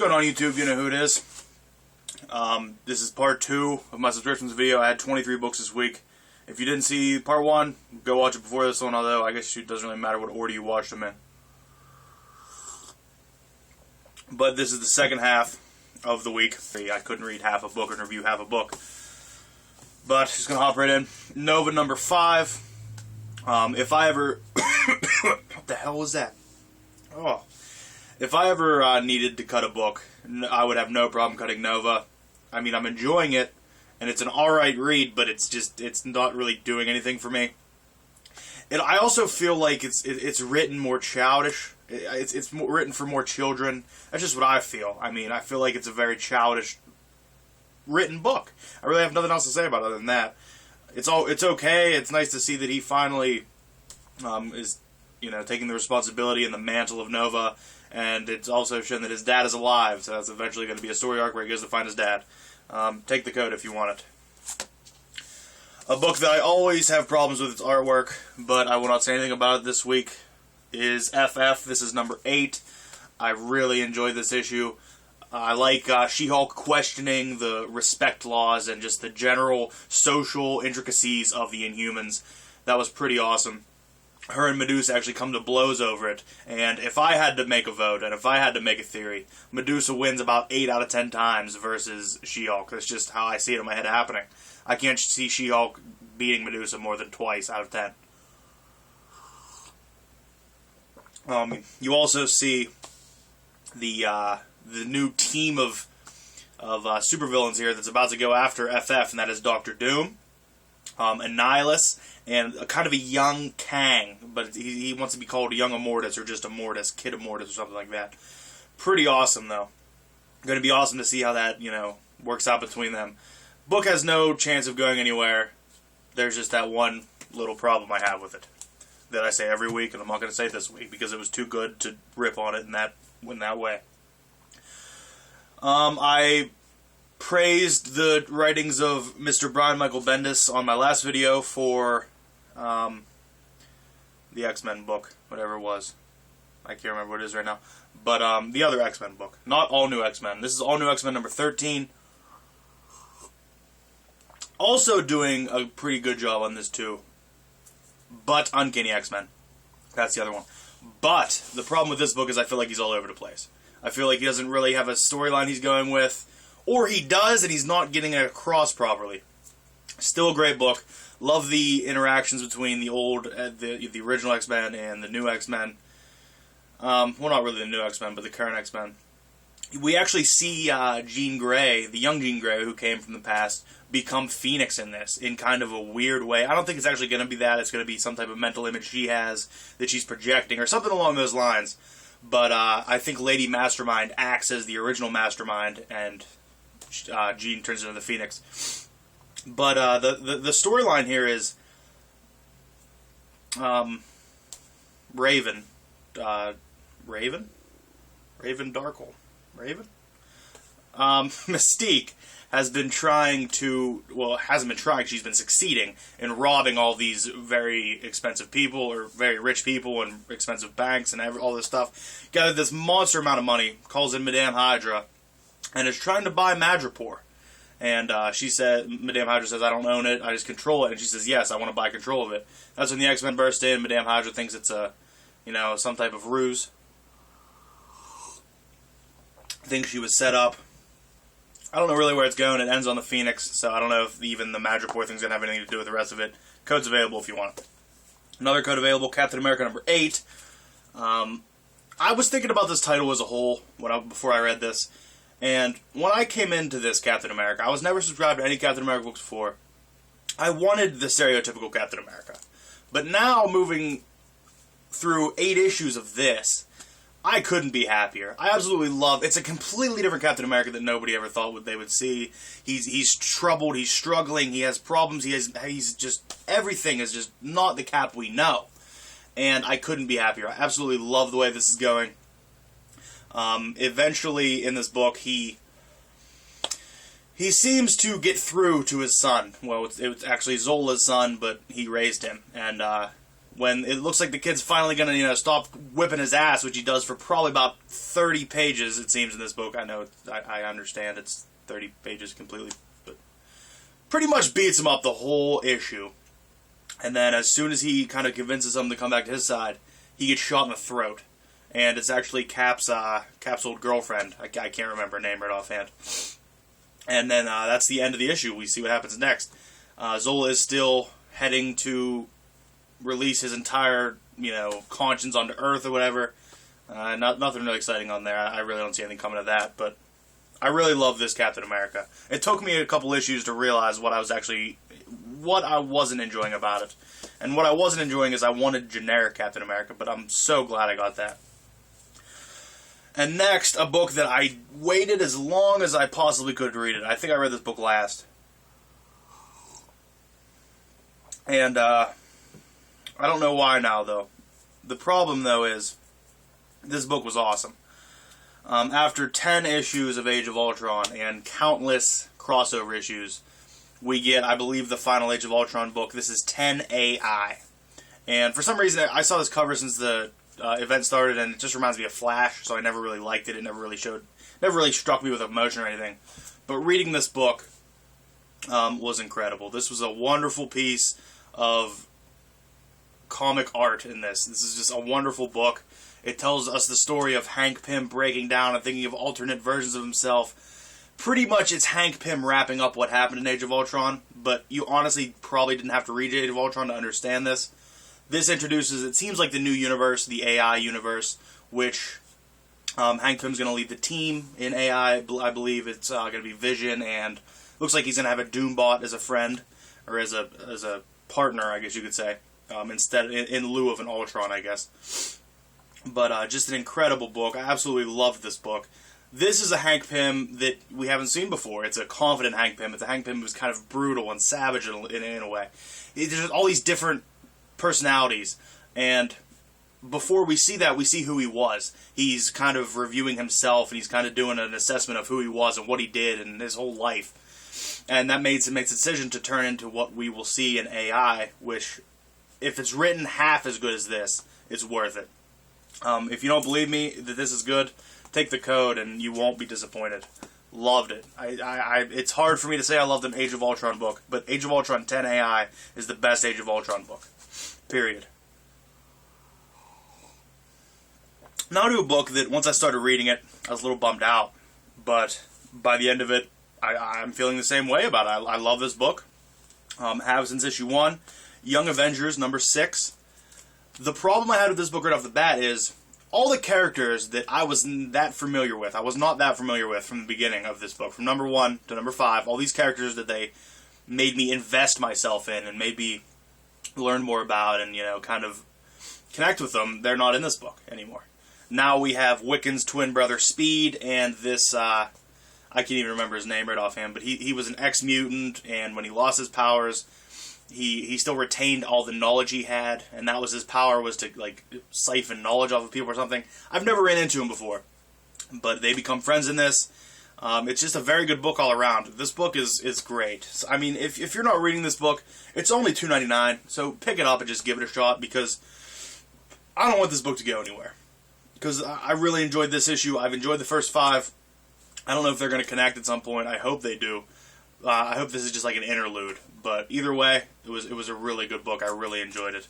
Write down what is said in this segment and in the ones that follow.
going on YouTube? You know who it is. This is part 2 of my subscriptions video. I had 23 books this week. If you didn't see part 1, go watch it before this one, although I guess it doesn't really matter what order you watched them in. But this is the second half of the week. I couldn't read half a book and review half a book. But just going to hop right in. Nova number 5. If I ever... what the hell was that? Oh. If I ever needed to cut a book, I would have no problem cutting Nova. I mean, I'm enjoying it, and it's an alright read, but it's not really doing anything for me. I also feel like it's written more childish. It's written for more children. That's just what I feel. I mean, I feel like it's a very childish written book. I really have nothing else to say about it other than that. It's okay. It's nice to see that he finally is, taking the responsibility and the mantle of Nova. And it's also shown that his dad is alive, so that's eventually going to be a story arc where he goes to find his dad. Take the code if you want it. A book that I always have problems with its artwork, but I will not say anything about it this week, is FF. This is number 8. I really enjoyed this issue. I like She-Hulk questioning the respect laws and just the general social intricacies of the Inhumans. That was pretty awesome. Her and Medusa actually come to blows over it, and if I had to make a vote, and if I had to make a theory, Medusa wins about 8 out of 10 times versus She-Hulk. That's just how I see it in my head happening. I can't see She-Hulk beating Medusa more than twice out of 10. You also see the new team of supervillains here that's about to go after FF, and that is Dr. Doom, Annihilus, and kind of a young Kang, but he wants to be called a young Immortus, or just Immortus, Kid Immortus, or something like that. Pretty awesome, though. Going to be awesome to see how that, works out between them. Book has no chance of going anywhere. There's just that one little problem I have with it that I say every week, and I'm not going to say it this week because it was too good to rip on it in that way. I praised the writings of Mr. Brian Michael Bendis on my last video for the X-Men book, whatever it was. I can't remember what it is right now. But the other X-Men book. Not All New X-Men. This is All New X-Men number 13. Also doing a pretty good job on this too. But Uncanny X-Men. That's the other one. But the problem with this book is I feel like he's all over the place. I feel like he doesn't really have a storyline he's going with. Or he does, and he's not getting it across properly. Still a great book. Love the interactions between the old, the original X-Men and the new X-Men. Well, not really the new X-Men, but the current X-Men. We actually see Jean Grey, the young Jean Grey who came from the past, become Phoenix in this, in kind of a weird way. I don't think it's actually going to be that. It's going to be some type of mental image she has that she's projecting, or something along those lines. But I think Lady Mastermind acts as the original Mastermind, and Jean turns into the Phoenix. But the storyline here is Raven Darkle. Mystique has been trying to, well, hasn't been trying, she's been succeeding in robbing all these very expensive people, or very rich people, and expensive banks, and all this stuff. Gathered this monster amount of money, calls in Madame Hydra, and is trying to buy Madripoor. And she said, Madame Hydra says, I don't own it, I just control it. And she says, yes, I want to buy control of it. That's when the X-Men burst in. Madame Hydra thinks it's some type of ruse. Thinks she was set up. I don't know really where it's going. It ends on the Phoenix, so I don't know if even the Madripoor thing's going to have anything to do with the rest of it. Code's available if you want it. Another code available, Captain America number 8. I was thinking about this title as a whole before I read this. And when I came into this Captain America, I was never subscribed to any Captain America books before. I wanted the stereotypical Captain America. But now, moving through 8 issues of this, I couldn't be happier. I absolutely love... It's a completely different Captain America that nobody ever thought they would see. He's troubled, he's struggling, he has problems, he's just... Everything is just not the Cap we know. And I couldn't be happier. I absolutely love the way this is going. Eventually, in this book, he seems to get through to his son. Well, it's actually Zola's son, but he raised him. And when it looks like the kid's finally going to, stop whipping his ass, which he does for probably about 30 pages, it seems, in this book. I know, I understand it's 30 pages completely, but pretty much beats him up the whole issue. And then as soon as he kind of convinces him to come back to his side, he gets shot in the throat. And it's actually Cap's old girlfriend. I can't remember her name right offhand. And then that's the end of the issue. We see what happens next. Zola is still heading to release his entire, conscience onto Earth or whatever. Nothing really exciting on there. I really don't see anything coming of that. But I really love this Captain America. It took me a couple issues to realize what I wasn't enjoying about it. And what I wasn't enjoying is I wanted generic Captain America, but I'm so glad I got that. And next, a book that I waited as long as I possibly could to read it. I think I read this book last. And I don't know why now, though. The problem, though, is this book was awesome. After 10 issues of Age of Ultron and countless crossover issues, we get, I believe, the final Age of Ultron book. This is 10AI. And for some reason, I saw this cover since the event started, and it just reminds me of Flash, so I never really liked it. It never really struck me with emotion or anything. But reading this book was incredible. This was a wonderful piece of comic art in this. This is just a wonderful book. It tells us the story of Hank Pym breaking down and thinking of alternate versions of himself. Pretty much it's Hank Pym wrapping up what happened in Age of Ultron, but you honestly probably didn't have to read Age of Ultron to understand this. This introduces, it seems like the new universe, the AI universe, which Hank Pym's going to lead the team in AI. I believe it's going to be Vision, and looks like he's going to have a Doombot as a friend, or as a partner, I guess you could say, instead in lieu of an Ultron, I guess. But just an incredible book. I absolutely loved this book. This is a Hank Pym that we haven't seen before. It's a confident Hank Pym. It's a Hank Pym who's kind of brutal and savage in a way. There's all these different personalities, and before we see that, we see who he was. He's kind of reviewing himself, and he's kind of doing an assessment of who he was and what he did and his whole life. And that makes a decision to turn into what we will see in AI, which, if it's written half as good as this, it's worth it. If you don't believe me that this is good, take the code and you won't be disappointed. Loved it. It's hard for me to say I loved an Age of Ultron book, but Age of Ultron 10 AI is the best Age of Ultron book. Period. Now to a book that, once I started reading it, I was a little bummed out. But by the end of it, I'm feeling the same way about it. I love this book. Have since issue 1. Young Avengers, number 6. The problem I had with this book right off the bat is all the characters that I was not that familiar with from the beginning of this book, from number 1 to number 5, all these characters that they made me invest myself in and made me learn more about and, kind of connect with them, they're not in this book anymore. Now we have Wiccan's twin brother Speed, and this, I can't even remember his name right offhand, but he was an ex-mutant, and when he lost his powers, he still retained all the knowledge he had, and that was his power, was to, siphon knowledge off of people or something. I've never ran into him before, but they become friends in this. It's just a very good book all around. This book is great. So, I mean, if you're not reading this book, it's only $2.99, so pick it up and just give it a shot, because I don't want this book to go anywhere. Because I really enjoyed this issue. I've enjoyed the first 5. I don't know if they're going to connect at some point. I hope they do. I hope this is just like an interlude. But either way, it was a really good book. I really enjoyed it.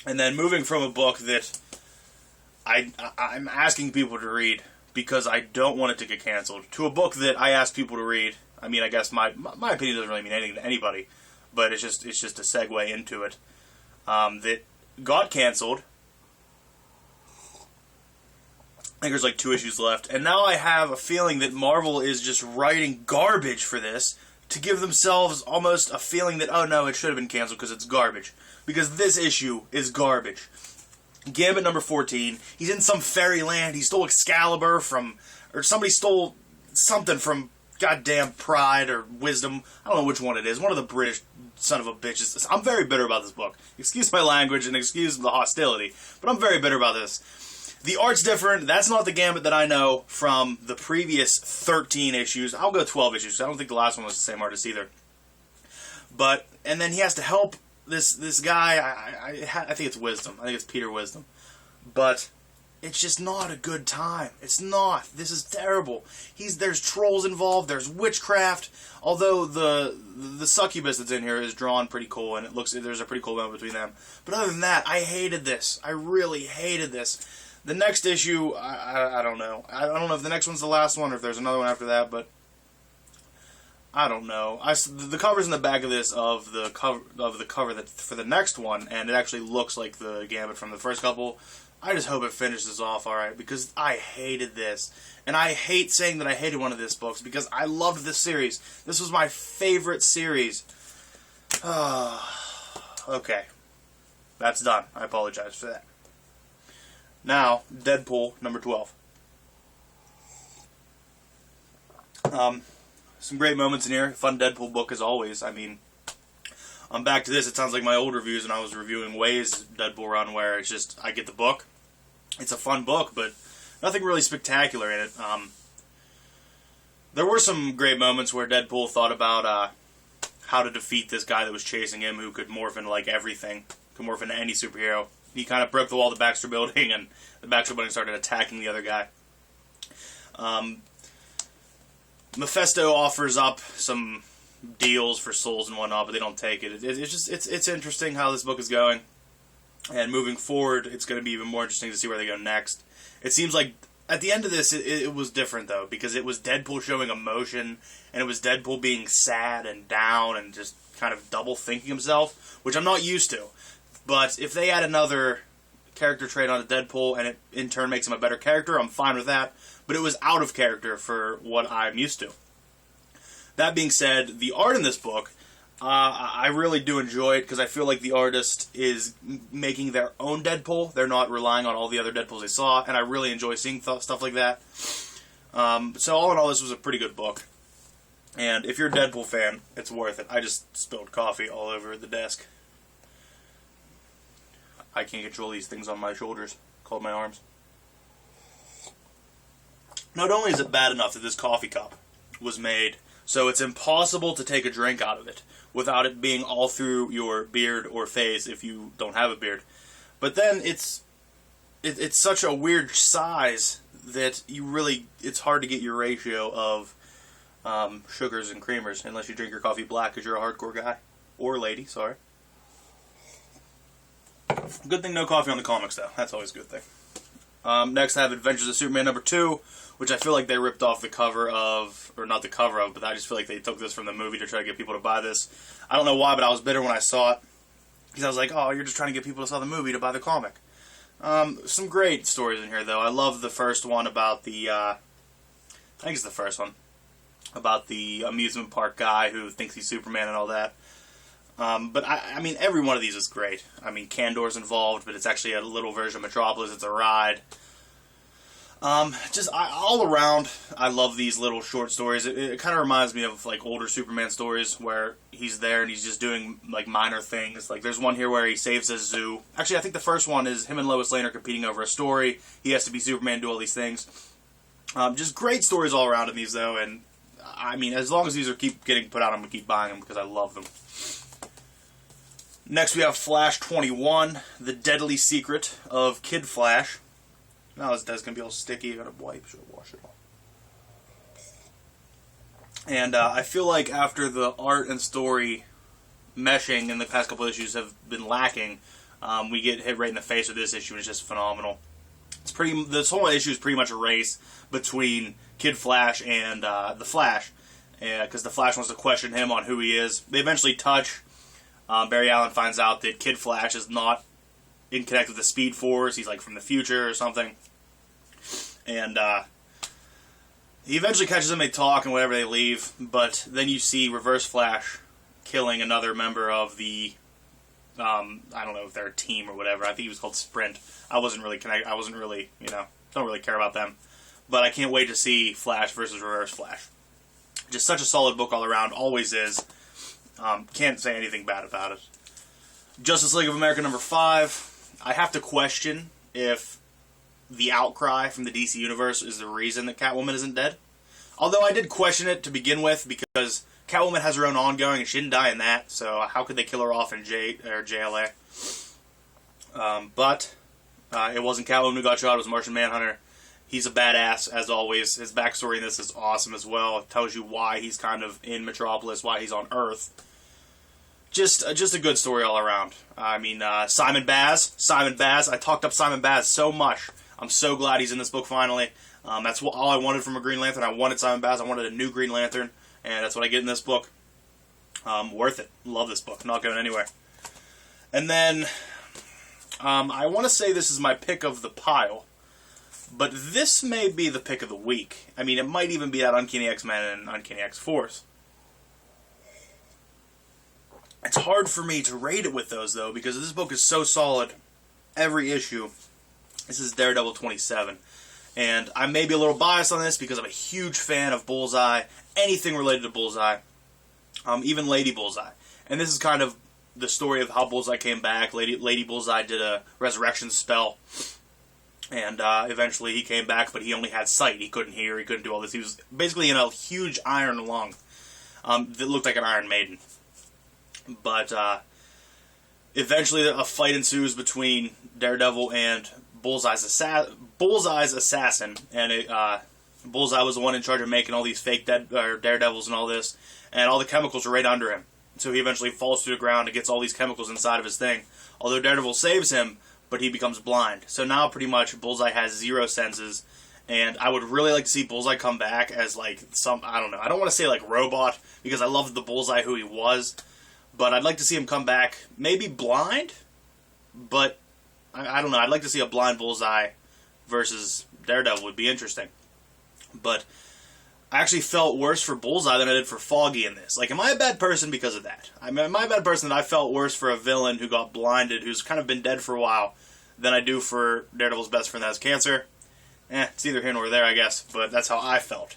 And then moving from a book that I'm asking people to read because I don't want it to get canceled, to a book that I ask people to read. I mean, I guess my opinion doesn't really mean anything to anybody, but it's just a segue into it. That got canceled. I think there's 2 issues left, and now I have a feeling that Marvel is just writing garbage for this to give themselves almost a feeling that, oh no, it should have been canceled because it's garbage. Because this issue is garbage. Gambit number 14, he's in some fairyland, he stole Excalibur or somebody stole something from goddamn Pride or Wisdom, I don't know which one it is, one of the British son of a bitches. I'm very bitter about this book. Excuse my language and excuse the hostility, but I'm very bitter about this. The art's different. That's not the Gambit that I know from the previous 13 issues. I'll go 12 issues. I don't think the last one was the same artist either. And then he has to help this guy, I think it's Wisdom. I think it's Peter Wisdom. But it's just not a good time. It's not. This is terrible. There's trolls involved. There's witchcraft. Although the succubus that's in here is drawn pretty cool, and there's a pretty cool moment between them. But other than that, I hated this. I really hated this. The next issue, I don't know. I don't know if the next one's the last one or if there's another one after that, but I don't know. The cover's in the back of this of the cover that for the next one, and it actually looks like the Gambit from the first couple. I just hope it finishes off alright, because I hated this. And I hate saying that I hated one of these books, because I loved this series. This was my favorite series. Okay. That's done. I apologize for that. Now, Deadpool, number 12. Some great moments in here. Fun Deadpool book as always. I mean, I'm back to this. It sounds like my old reviews when I was reviewing Way's Deadpool run, where it's just, I get the book. It's a fun book, but nothing really spectacular in it. There were some great moments where Deadpool thought about how to defeat this guy that was chasing him, who could morph into like everything, could morph into any superhero. He kind of broke the wall of the Baxter Building, and the Baxter Building started attacking the other guy. Mephisto offers up some deals for souls and whatnot, but they don't take it. It's interesting how this book is going, and moving forward, it's going to be even more interesting to see where they go next. It seems like at the end of this, it was different though, because it was Deadpool showing emotion, and it was Deadpool being sad and down and just kind of double thinking himself, which I'm not used to. But if they add another character trait onto Deadpool, and it in turn makes him a better character, I'm fine with that. But it was out of character for what I'm used to. That being said, the art in this book, I really do enjoy it, because I feel like the artist is making their own Deadpool. They're not relying on all the other Deadpools they saw, and I really enjoy seeing stuff like that. So all in all, this was a pretty good book. And if you're a Deadpool fan, it's worth it. I just spilled coffee all over the desk. I can't control these things on my shoulders, called my arms. Not only is it bad enough that this coffee cup was made so it's impossible to take a drink out of it without it being all through your beard or face if you don't have a beard, but then it's such a weird size that it's hard to get your ratio of sugars and creamers unless you drink your coffee black because you're a hardcore guy. Or lady, sorry. Good thing no coffee on the comics, though. That's always a good thing. Next, I have Adventures of Superman number 2, which I feel like they ripped off the cover of, or not the cover of, but I just feel like they took this from the movie to try to get people to buy this. I don't know why, but I was bitter when I saw it, because I was like, oh, you're just trying to get people to saw the movie to buy the comic. Some great stories in here, though. I love the first one about the, I think it's the first one, about the amusement park guy who thinks he's Superman and all that. But I mean, every one of these is great. I mean, Kandor's involved, but it's actually a little version of Metropolis. It's a ride. All around, I love these little short stories. It kind of reminds me of like older Superman stories where he's there and he's just doing like minor things. Like there's one here where he saves a zoo. Actually, I think the first one is him and Lois Lane are competing over a story. He has to be Superman, do all these things. Just great stories all around in these, though. And I mean, as long as these keep getting put out, I'm gonna keep buying them because I love them. Next, we have Flash 21, The Deadly Secret of Kid Flash. Now this desk going to be all sticky. I got to wipe. Should wash it off. And I feel like after the art and story meshing in the past couple issues have been lacking, we get hit right in the face with this issue, and it's just phenomenal. This whole issue is pretty much a race between Kid Flash and the Flash, because the Flash wants to question him on who he is. They eventually touch. Barry Allen finds out that Kid Flash is not in connect with the Speed Force. He's like from the future or something. And he eventually catches them, they talk and whatever, they leave. But then you see Reverse Flash killing another member of the, I don't know if they're a team or whatever. I think he was called Sprint. I wasn't really don't really care about them. But I can't wait to see Flash versus Reverse Flash. Just such a solid book all around, always is. Can't say anything bad about it. Justice League of America number 5. I have to question if the outcry from the DC Universe is the reason that Catwoman isn't dead. Although I did question it to begin with because Catwoman has her own ongoing, and she didn't die in that, so how could they kill her off in JLA? But it wasn't Catwoman who got shot, it was Martian Manhunter. He's a badass, as always. His backstory in this is awesome as well. It tells you why he's kind of in Metropolis, why he's on Earth. Just a good story all around. I mean, Simon Baz. I talked up Simon Baz so much. I'm so glad he's in this book finally. That's all I wanted from a Green Lantern. I wanted Simon Baz. I wanted a new Green Lantern, and that's what I get in this book. Worth it. Love this book. Not going anywhere. And then, I want to say this is my pick of the pile. But this may be the pick of the week. I mean, it might even be that Uncanny X-Men and Uncanny X-Force. It's hard for me to rate it with those, though, because this book is so solid. Every issue. This is Daredevil 27. And I may be a little biased on this because I'm a huge fan of Bullseye. Anything related to Bullseye. Even Lady Bullseye. And this is kind of the story of how Bullseye came back. Lady Bullseye did a resurrection spell. And eventually he came back, but he only had sight. He couldn't hear, he couldn't do all this. He was basically in a huge iron lung that looked like an Iron Maiden. But eventually a fight ensues between Daredevil and Bullseye's assassin. And Bullseye was the one in charge of making all these fake Daredevils and all this. And all the chemicals are right under him. So he eventually falls to the ground and gets all these chemicals inside of his thing. Although Daredevil saves him, but he becomes blind. So now pretty much Bullseye has 0 senses, and I would really like to see Bullseye come back as like some, I don't know, I don't want to say like robot, because I loved the Bullseye who he was, but I'd like to see him come back, maybe blind, but I don't know, I'd like to see a blind Bullseye versus Daredevil would be interesting. But I actually felt worse for Bullseye than I did for Foggy in this. Like, am I a bad person because of that? Am I a bad person that I felt worse for a villain who got blinded, who's kind of been dead for a while, than I do for Daredevil's best friend that has cancer? It's either here nor there, I guess, but that's how I felt.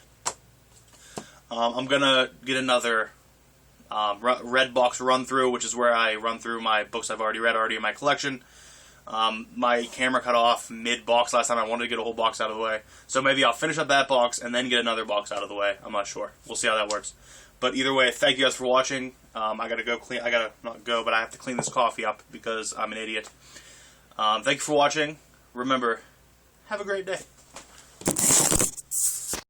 I'm going to get another red box run-through, which is where I run through my books I've already read, already in my collection. My camera cut off mid-box last time. I wanted to get a whole box out of the way. So maybe I'll finish up that box and then get another box out of the way. I'm not sure. We'll see how that works. But either way, thank you guys for watching. I gotta go clean. I gotta not go, but I have to clean this coffee up because I'm an idiot. Thank you for watching. Remember, have a great day.